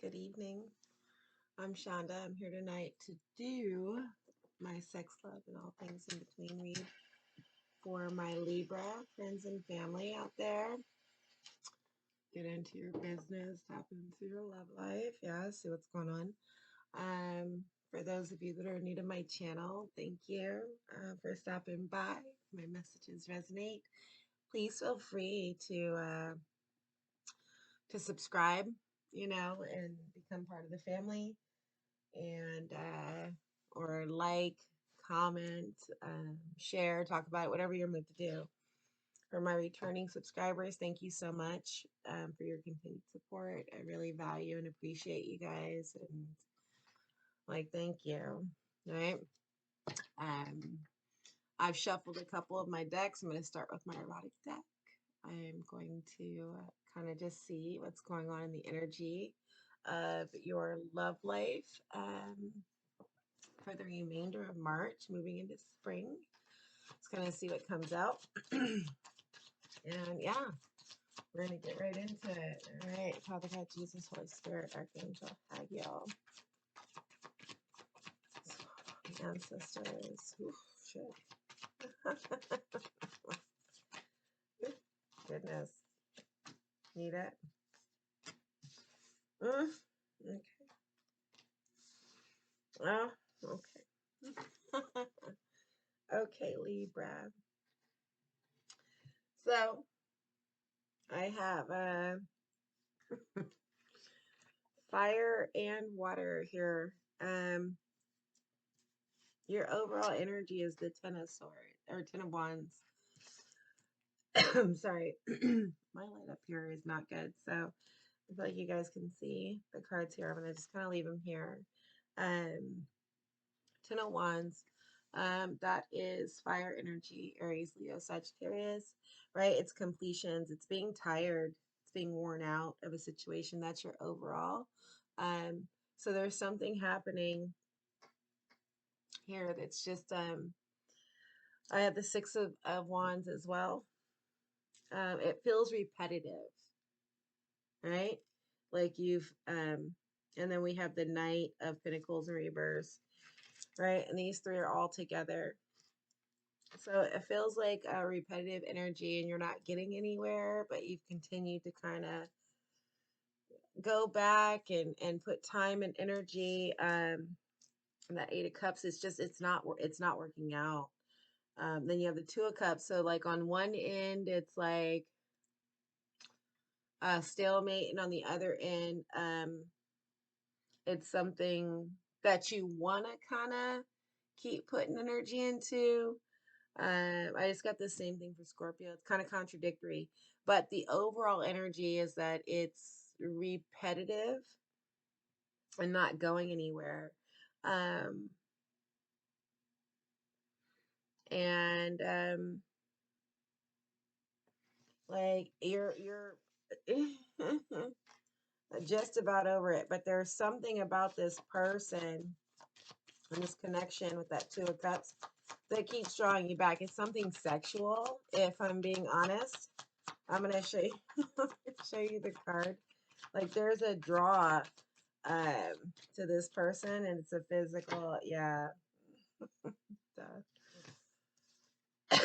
Good evening. I'm Shonda. I'm here tonight to do my sex, love, and all things in between read for my Libra friends and family out there. Get into your business, tap into your love life. Yeah, see what's going on. For those of you that are new to my channel, thank you for stopping by. If my messages resonate, please feel free to subscribe, and become part of the family. And or like, comment, share, talk about it, whatever you're moved to do. For my returning subscribers, thank you so much for your continued support. I really value and appreciate you guys, and thank you. All right. Um, I've shuffled a couple of my decks. I'm going to start with my erotic deck. I'm going to kind of just see what's going on in the energy of your love life. For the remainder of March, moving into spring. Just gonna see what comes out. And yeah, we're gonna get right into it. All right, Father God, Jesus, Holy Spirit, Archangel, Hagel, ancestors. Oof, shit. Goodness. Need it? Okay. Oh, okay. Okay, Libra. So I have fire and water here. Your overall energy is the Ten of Swords, or Ten of Wands. I'm sorry. My light up here is not good. So I feel like you guys can see the cards here. I'm going to just kind of leave them here. Ten of Wands. That is fire energy, Aries, Leo, Sagittarius, right? It's completions. It's being tired. It's being worn out of a situation. That's your overall. So there's something happening here that's just, I have the Six of Wands as well. It feels repetitive, right? Like and then we have the Knight of Pentacles and Reverse, right? And these three are all together. So it feels like a repetitive energy and you're not getting anywhere, but you've continued to kind of go back and put time and energy. And that Eight of Cups is just, it's not working out. Then you have the Two of Cups. So like on one end, it's like stalemate, and on the other end, it's something that you want to kind of keep putting energy into. I just got the same thing for Scorpio. It's kind of contradictory, but the overall energy is that it's repetitive and not going anywhere. And like you're just about over it, but there's something about this person and this connection with that Two of Cups that keeps drawing you back. It's something sexual, if I'm being honest. I'm gonna show you show you the card. Like there's a draw to this person, and it's a physical, yeah.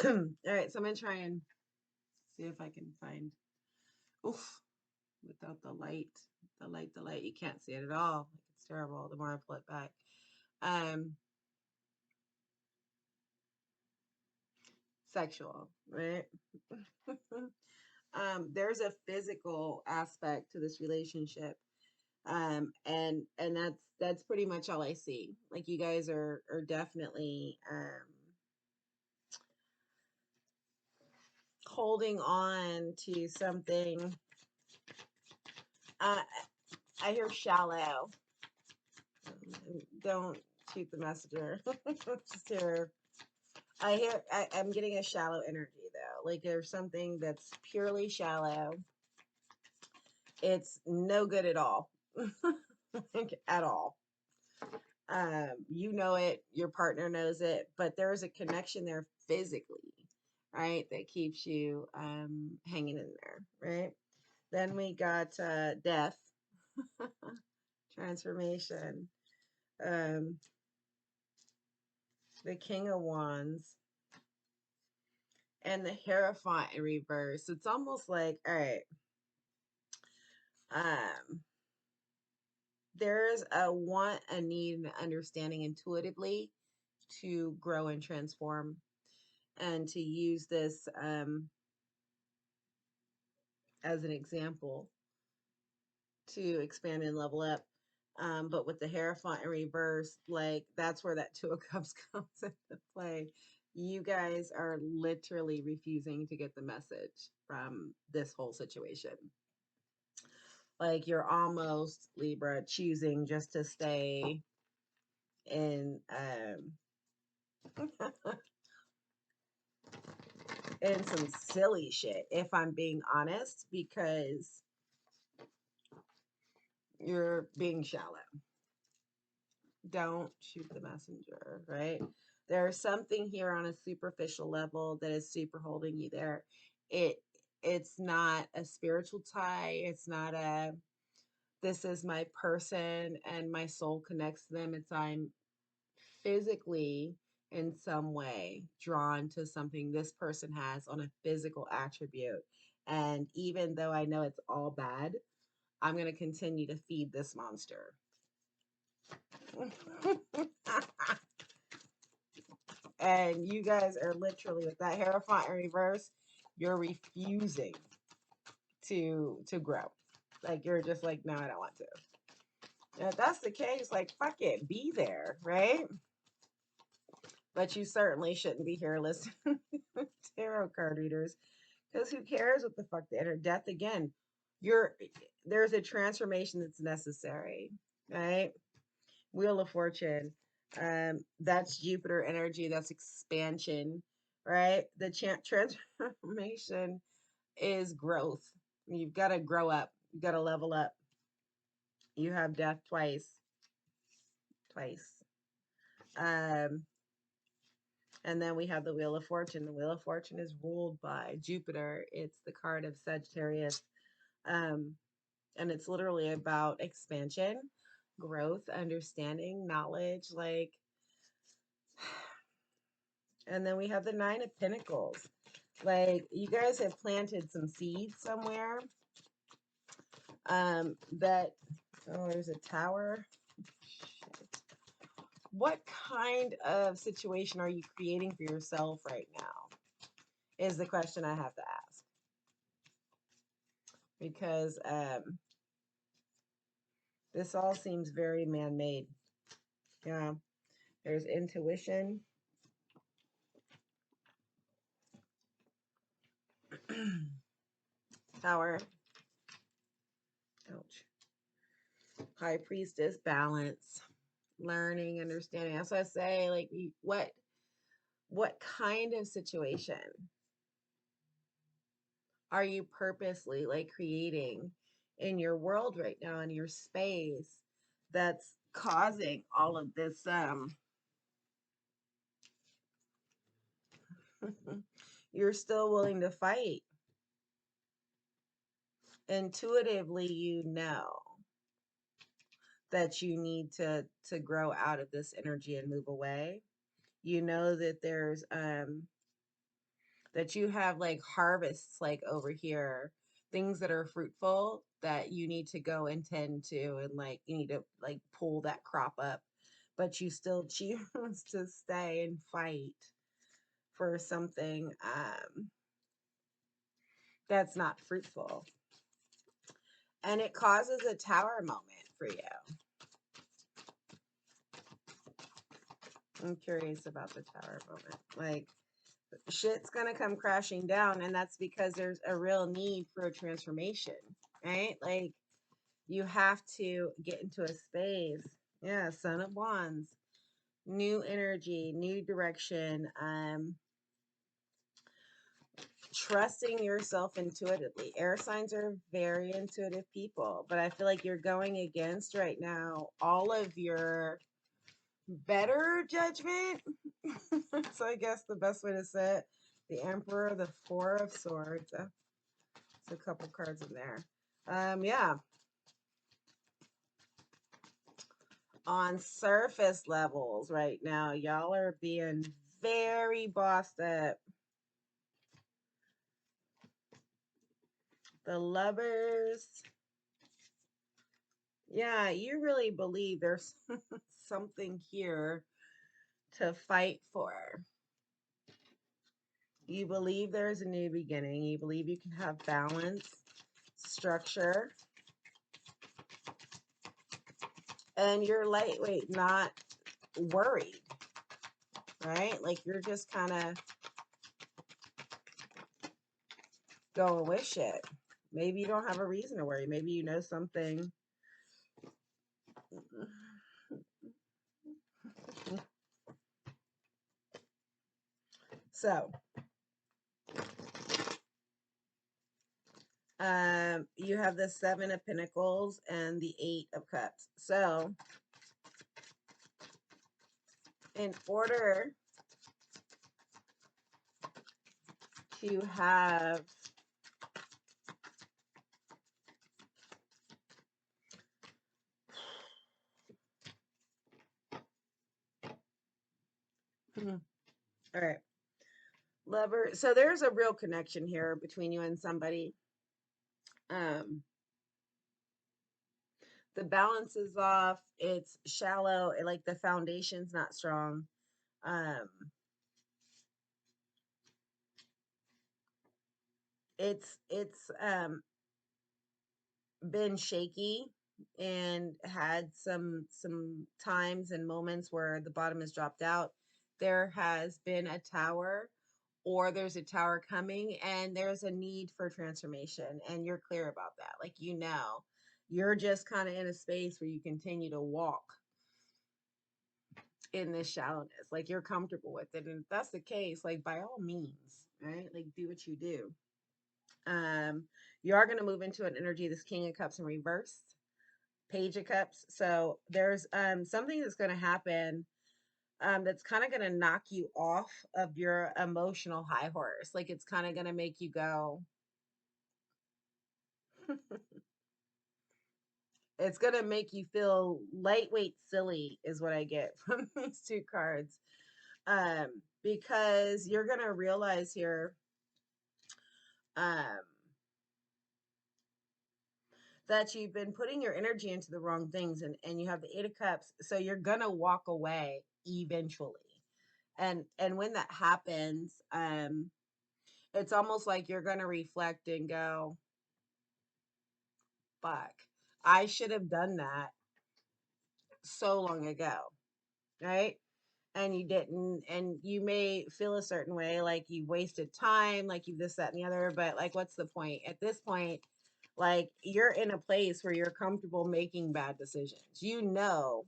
All right, so I'm gonna try and see if I can find, oof, without the light, you can't see it at all. Like, it's terrible the more I pull it back. Sexual, right? There's a physical aspect to this relationship. And that's pretty much all I see. Like you guys are definitely holding on to something. I hear shallow. Don't shoot the messenger. Just hear. I'm getting a shallow energy though. Like there's something that's purely shallow. It's no good at all. Like, at all. You know it, your partner knows it, but there is a connection there physically, right? That keeps you hanging in there, right? Then we got death. transformation. Um, the King of Wands and the Hierophant in reverse. It's almost like, all right, um, there's a want, a need, and understanding intuitively to grow and transform and to use this as an example to expand and level up. But with the Hierophant in reverse, like that's where that Two of Cups comes into play. You guys are literally refusing to get the message from this whole situation. Like you're almost, Libra, choosing just to stay in in some silly shit, if I'm being honest, because you're being shallow. Don't shoot the messenger, right? There's something here on a superficial level that is super holding you there. It it's not a spiritual tie. It's not a this is my person and my soul connects to them. It's I'm physically in some way drawn to something this person has on a physical attribute. And even though I know it's all bad, I'm going to continue to feed this monster. And you guys are literally with that Hierophant in reverse, you're refusing to grow. Like you're just like, no, I don't want to. And if that's the case, like fuck it, be there, right? But you certainly shouldn't be here listening to tarot card readers because who cares what the fuck they enter death again? You're there's a transformation that's necessary, right? Wheel of Fortune. That's Jupiter energy, that's expansion, right? The transformation is growth. You've got to grow up, you've got to level up. You have death twice, twice. Um, and then we have the Wheel of Fortune. The Wheel of Fortune is ruled by Jupiter. It's the card of Sagittarius. Um, and it's literally about expansion, growth, understanding, knowledge, like. And then we have the Nine of Pentacles. Like you guys have planted some seeds somewhere. That oh, there's a tower. Shit. What kind of situation are you creating for yourself right now? Is the question I have to ask. Because this all seems very man-made. Yeah. There's intuition. Tower. Ouch. High Priestess, balance, learning, understanding. That's what I say. Like, what kind of situation are you purposely like creating in your world right now, in your space, that's causing all of this? You're still willing to fight. Intuitively, you know that you need to grow out of this energy and move away. You know that there's that you have like harvests like over here, things that are fruitful that you need to go and tend to, and like you need to like pull that crop up, but you still choose to stay and fight for something that's not fruitful. And it causes a tower moment for you. I'm curious about the tower moment. Like shit's gonna come crashing down, and that's because there's a real need for a transformation, right? Like you have to get into a space. Yeah, Son of Wands, new energy, new direction. Trusting yourself intuitively. Air signs are very intuitive people, but I feel like you're going against right now all of your better judgment. So I guess the best way to say it, the Emperor, the Four of Swords. There's a couple cards in there. Yeah. On surface levels right now, y'all are being very bossed up. The Lovers. Yeah, you really believe there's something here to fight for. You believe there's a new beginning. You believe you can have balance, structure, and you're lightweight, not worried, right? Like you're just kind of going with shit. Maybe you don't have a reason to worry. Maybe you know something. So, you have the Seven of Pentacles and the Eight of Cups. So, in order to have all right, lover. So there's a real connection here between you and somebody. Um, the balance is off. It's shallow. Like the foundation's not strong. Um, it's been shaky and had some times and moments where the bottom has dropped out. There has been a tower, or there's a tower coming, and there's a need for transformation, and you're clear about that. Like, you're just kind of in a space where you continue to walk in this shallowness, like you're comfortable with it. And if that's the case, like by all means, right, like do what you do. You are going to move into an energy, this King of Cups in reverse, Page of Cups. So there's something that's going to happen, that's kind of going to knock you off of your emotional high horse. Like it's kind of going to make you go, it's going to make you feel lightweight silly, is what I get from these two cards. Because you're going to realize here, um, that you've been putting your energy into the wrong things, and you have the Eight of Cups. So you're going to walk away eventually. And when that happens, it's almost like you're going to reflect and go, fuck, I should have done that so long ago, right? And you didn't, and you may feel a certain way, like you wasted time, like you this, that, and the other. But like, what's the point at this point? Like you're in a place where you're comfortable making bad decisions. You know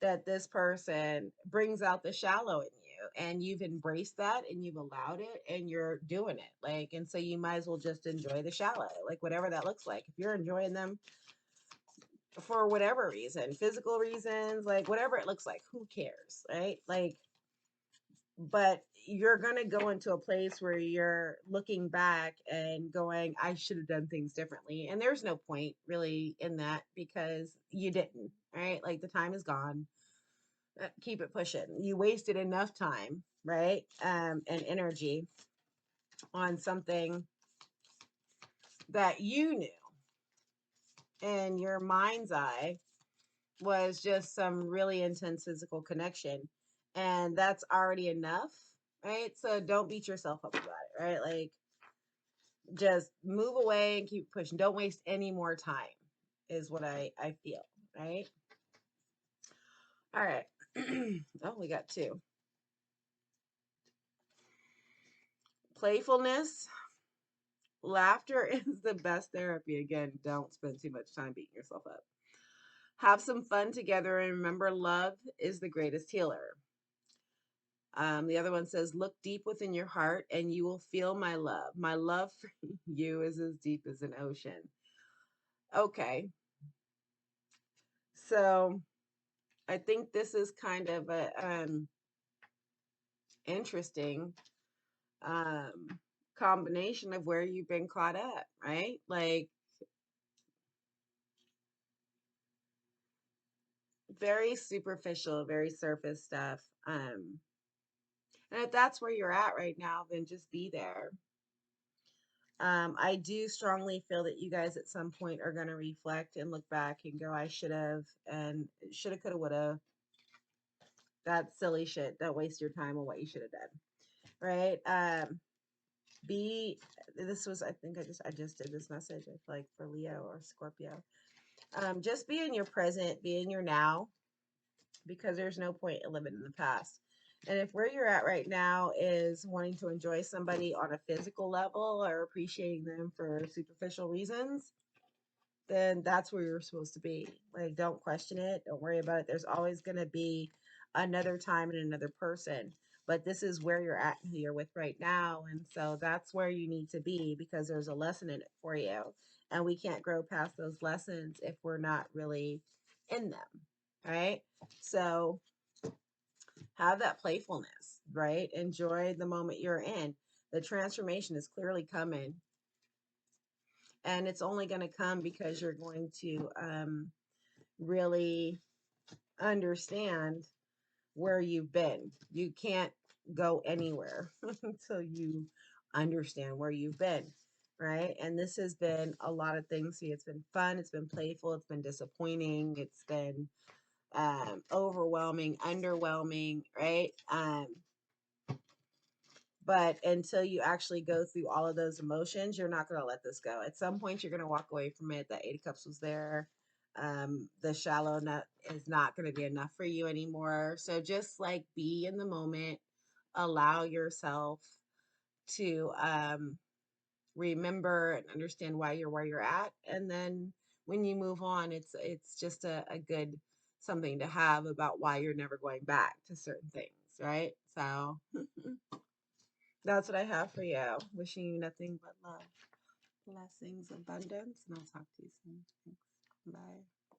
that this person brings out the shallow in you, and you've embraced that and you've allowed it and you're doing it. Like, and so you might as well just enjoy the shallow, like whatever that looks like. If you're enjoying them for whatever reason, physical reasons, like whatever it looks like, who cares, right? Like, but you're going to go into a place where you're looking back and going, I should have done things differently. And there's no point really in that, because you didn't, right? Like the time is gone. Keep it pushing. You wasted enough time, right? And energy on something that you knew in your mind's eye was just some really intense physical connection. And that's already enough, right? So don't beat yourself up about it, right? Like just move away and keep pushing. Don't waste any more time, is what I feel, right? All right. Oh, we got two. Playfulness. Laughter is the best therapy. Again, don't spend too much time beating yourself up. Have some fun together, and remember, love is the greatest healer. The other one says, look deep within your heart and you will feel my love. My love for you is as deep as an ocean. Okay. So I think this is kind of a interesting um, combination of where you've been caught up, right? Like very superficial, very surface stuff. And if that's where you're at right now, then just be there. I do strongly feel that you guys at some point are going to reflect and look back and go, I should have, and shoulda, coulda, woulda. That's silly shit. Don't waste your time on what you should have done. Right? Be this was, I think I just did this message, I feel like, for Leo or Scorpio. Just be in your present, be in your now, because there's no point in living in the past. And if where you're at right now is wanting to enjoy somebody on a physical level or appreciating them for superficial reasons, then that's where you're supposed to be. Like, don't question it. Don't worry about it. There's always going to be another time and another person. But this is where you're at and who you're with right now. And so that's where you need to be, because there's a lesson in it for you. And we can't grow past those lessons if we're not really in them. Right? So have that playfulness, right? Enjoy the moment you're in. The transformation is clearly coming. And it's only going to come because you're going to really understand where you've been. You can't go anywhere until you understand where you've been, right? And this has been a lot of things. See, it's been fun, it's been playful, it's been disappointing, it's been overwhelming, underwhelming, right? But until you actually go through all of those emotions, you're not going to let this go. At some point, you're going to walk away from it. The Eight of Cups was there. The shallow nut is not going to be enough for you anymore. So just like be in the moment, allow yourself to remember and understand why you're where you're at. And then when you move on, it's just a good something to have about why you're never going back to certain things, right? So that's what I have for you. Wishing you nothing but love, blessings, abundance, and I'll talk to you soon. Thanks. Bye.